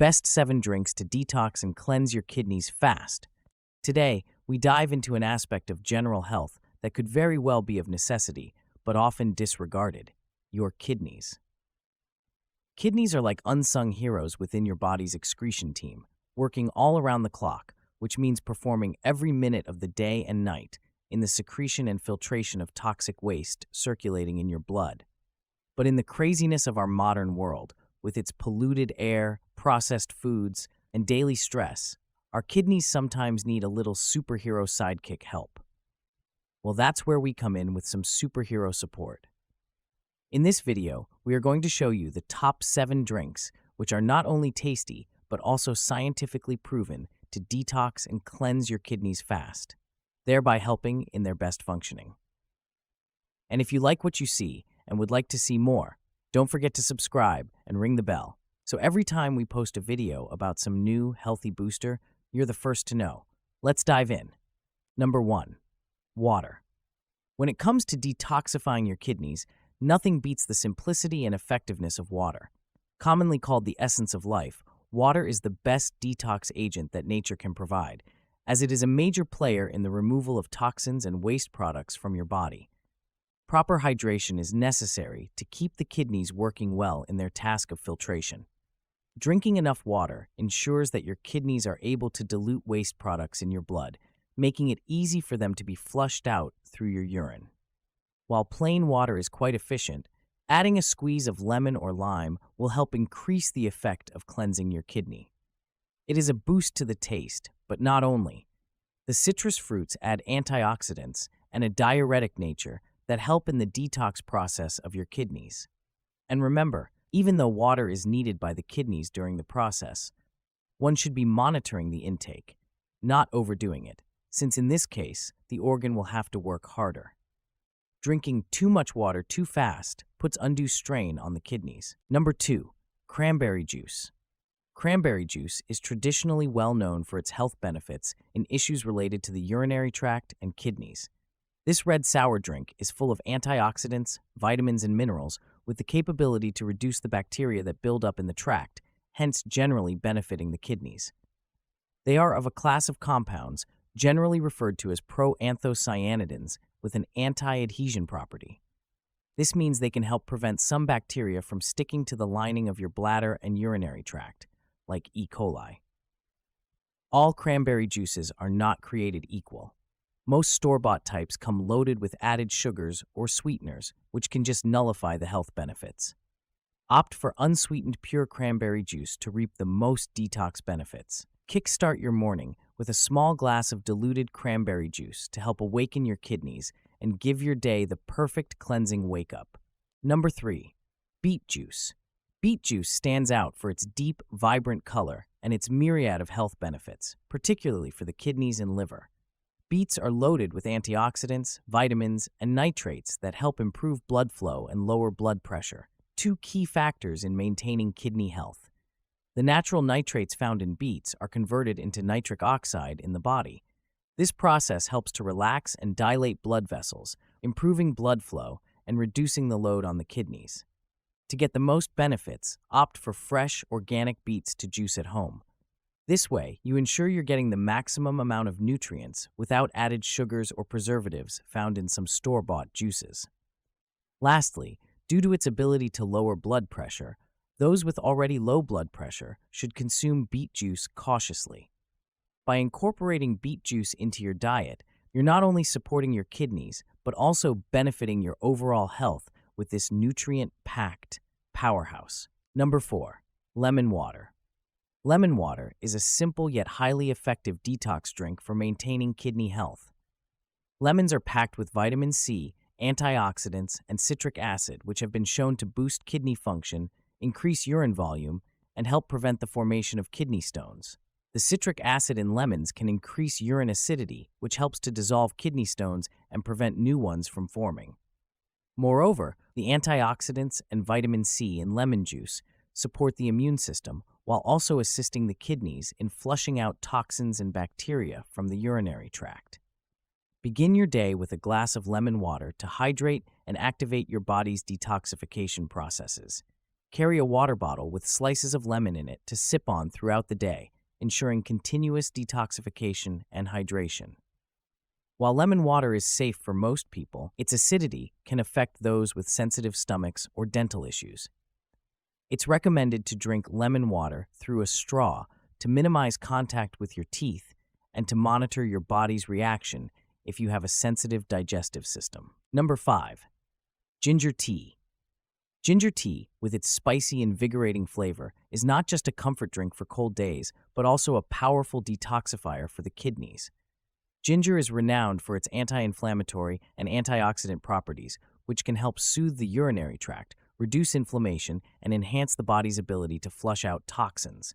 best 7 drinks to detox and cleanse your kidneys fast. Today, we dive into an aspect of general health that could very well be of necessity, but often disregarded: your kidneys. Kidneys are like unsung heroes within your body's excretion team, working all around the clock, which means performing every minute of the day and night in the secretion and filtration of toxic waste circulating in your blood. But in the craziness of our modern world, with its polluted air, processed foods, and daily stress, our kidneys sometimes need a little superhero sidekick help. Well, that's where we come in with some superhero support. In this video, we are going to show you the top 7 drinks which are not only tasty, but also scientifically proven to detox and cleanse your kidneys fast, thereby helping in their best functioning. And if you like what you see and would like to see more, don't forget to subscribe and ring the bell, so every time we post a video about some new healthy booster, you're the first to know. Let's dive in. Number 1. Water. When it comes to detoxifying your kidneys, nothing beats the simplicity and effectiveness of water. Commonly called the essence of life, water is the best detox agent that nature can provide, as it is a major player in the removal of toxins and waste products from your body. Proper hydration is necessary to keep the kidneys working well in their task of filtration. Drinking enough water ensures that your kidneys are able to dilute waste products in your blood, making it easy for them to be flushed out through your urine. While plain water is quite efficient, adding a squeeze of lemon or lime will help increase the effect of cleansing your kidney. It is a boost to the taste, but not only. The citrus fruits add antioxidants and a diuretic nature that help in the detox process of your kidneys. And remember, even though water is needed by the kidneys during the process, one should be monitoring the intake, not overdoing it, since in this case, the organ will have to work harder. Drinking too much water too fast puts undue strain on the kidneys. Number 2. Cranberry juice. Cranberry juice is traditionally well known for its health benefits in issues related to the urinary tract and kidneys. This red sour drink is full of antioxidants, vitamins, and minerals with the capability to reduce the bacteria that build up in the tract, hence generally benefiting the kidneys. They are of a class of compounds generally referred to as proanthocyanidins with an anti-adhesion property. This means they can help prevent some bacteria from sticking to the lining of your bladder and urinary tract, like E. coli. All cranberry juices are not created equal. Most store-bought types come loaded with added sugars or sweeteners, which can just nullify the health benefits. Opt for unsweetened pure cranberry juice to reap the most detox benefits. Kickstart your morning with a small glass of diluted cranberry juice to help awaken your kidneys and give your day the perfect cleansing wake-up. Number 3. Beet juice. Beet juice stands out for its deep, vibrant color and its myriad of health benefits, particularly for the kidneys and liver. Beets are loaded with antioxidants, vitamins, and nitrates that help improve blood flow and lower blood pressure, 2 key factors in maintaining kidney health. The natural nitrates found in beets are converted into nitric oxide in the body. This process helps to relax and dilate blood vessels, improving blood flow and reducing the load on the kidneys. To get the most benefits, opt for fresh, organic beets to juice at home. This way, you ensure you're getting the maximum amount of nutrients without added sugars or preservatives found in some store-bought juices. Lastly, due to its ability to lower blood pressure, those with already low blood pressure should consume beet juice cautiously. By incorporating beet juice into your diet, you're not only supporting your kidneys, but also benefiting your overall health with this nutrient-packed powerhouse. Number 4. Lemon water. Lemon water is a simple yet highly effective detox drink for maintaining kidney health. Lemons are packed with vitamin C, antioxidants, and citric acid, which have been shown to boost kidney function, increase urine volume, and help prevent the formation of kidney stones. The citric acid in lemons can increase urine acidity, which helps to dissolve kidney stones and prevent new ones from forming. Moreover, the antioxidants and vitamin C in lemon juice support the immune system while also assisting the kidneys in flushing out toxins and bacteria from the urinary tract. Begin your day with a glass of lemon water to hydrate and activate your body's detoxification processes. Carry a water bottle with slices of lemon in it to sip on throughout the day, ensuring continuous detoxification and hydration. While lemon water is safe for most people, its acidity can affect those with sensitive stomachs or dental issues. It's recommended to drink lemon water through a straw to minimize contact with your teeth and to monitor your body's reaction if you have a sensitive digestive system. Number 5. Ginger tea. Ginger tea, with its spicy, invigorating flavor, is not just a comfort drink for cold days, but also a powerful detoxifier for the kidneys. Ginger is renowned for its anti-inflammatory and antioxidant properties, which can help soothe the urinary tract, reduce inflammation, and enhance the body's ability to flush out toxins.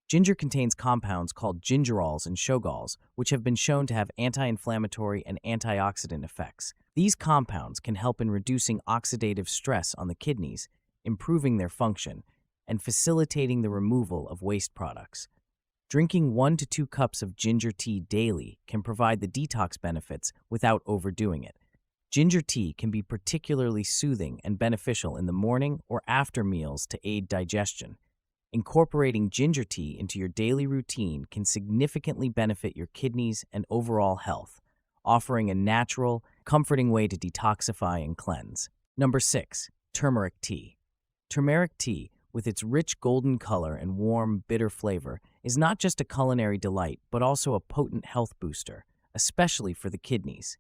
Ginger contains compounds called gingerols and shogols, which have been shown to have anti-inflammatory and antioxidant effects. These compounds can help in reducing oxidative stress on the kidneys, improving their function, and facilitating the removal of waste products. Drinking 1 to 2 cups of ginger tea daily can provide the detox benefits without overdoing it. Ginger tea can be particularly soothing and beneficial in the morning or after meals to aid digestion. Incorporating ginger tea into your daily routine can significantly benefit your kidneys and overall health, offering a natural, comforting way to detoxify and cleanse. Number 6. Turmeric tea. Turmeric tea, with its rich golden color and warm, bitter flavor, is not just a culinary delight, but also a potent health booster, especially for the kidneys.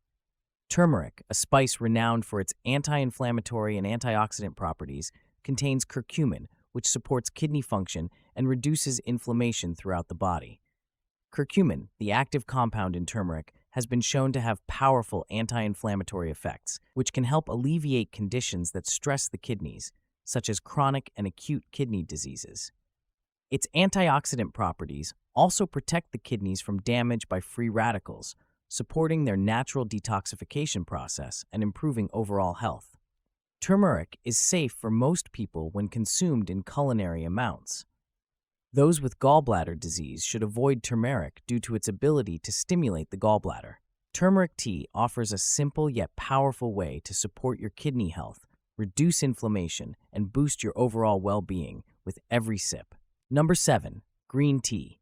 Turmeric, a spice renowned for its anti-inflammatory and antioxidant properties, contains curcumin, which supports kidney function and reduces inflammation throughout the body. Curcumin, the active compound in turmeric, has been shown to have powerful anti-inflammatory effects, which can help alleviate conditions that stress the kidneys, such as chronic and acute kidney diseases. Its antioxidant properties also protect the kidneys from damage by free radicals, supporting their natural detoxification process and improving overall health. Turmeric is safe for most people when consumed in culinary amounts. Those with gallbladder disease should avoid turmeric due to its ability to stimulate the gallbladder. Turmeric tea offers a simple yet powerful way to support your kidney health, reduce inflammation, and boost your overall well-being with every sip. Number 7. Green tea.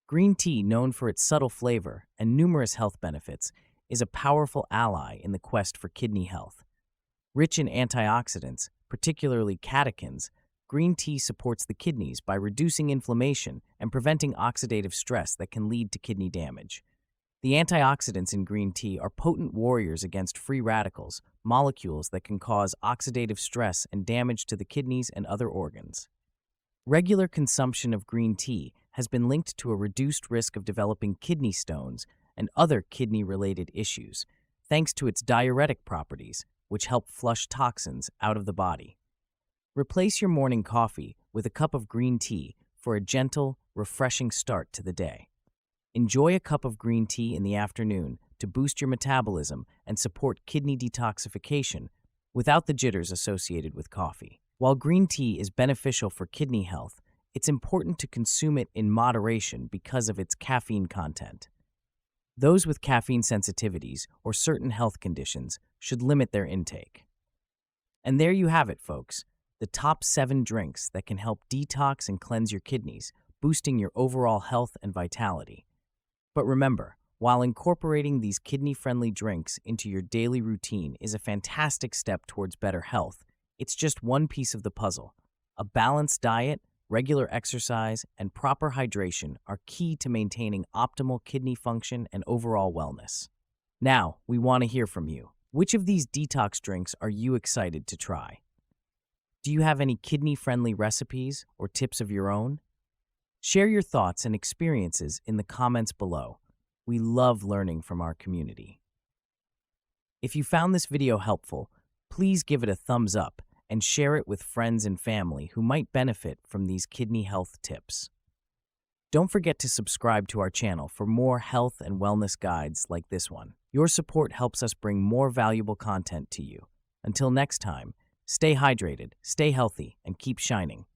Green tea, known for its subtle flavor and numerous health benefits, is a powerful ally in the quest for kidney health. Rich in antioxidants, particularly catechins, green tea supports the kidneys by reducing inflammation and preventing oxidative stress that can lead to kidney damage. The antioxidants in green tea are potent warriors against free radicals, molecules that can cause oxidative stress and damage to the kidneys and other organs. Regular consumption of green tea has been linked to a reduced risk of developing kidney stones and other kidney-related issues, thanks to its diuretic properties, which help flush toxins out of the body. Replace your morning coffee with a cup of green tea for a gentle, refreshing start to the day. Enjoy a cup of green tea in the afternoon to boost your metabolism and support kidney detoxification without the jitters associated with coffee. While green tea is beneficial for kidney health, it's important to consume it in moderation because of its caffeine content. Those with caffeine sensitivities or certain health conditions should limit their intake. And there you have it, folks, the top 7 drinks that can help detox and cleanse your kidneys, boosting your overall health and vitality. But remember, while incorporating these kidney-friendly drinks into your daily routine is a fantastic step towards better health, it's just one piece of the puzzle. A balanced diet, regular exercise, and proper hydration are key to maintaining optimal kidney function and overall wellness. Now, we want to hear from you. Which of these detox drinks are you excited to try? Do you have any kidney-friendly recipes or tips of your own? Share your thoughts and experiences in the comments below. We love learning from our community. If you found this video helpful, please give it a thumbs up and share it with friends and family who might benefit from these kidney health tips. Don't forget to subscribe to our channel for more health and wellness guides like this one. Your support helps us bring more valuable content to you. Until next time, stay hydrated, stay healthy, and keep shining.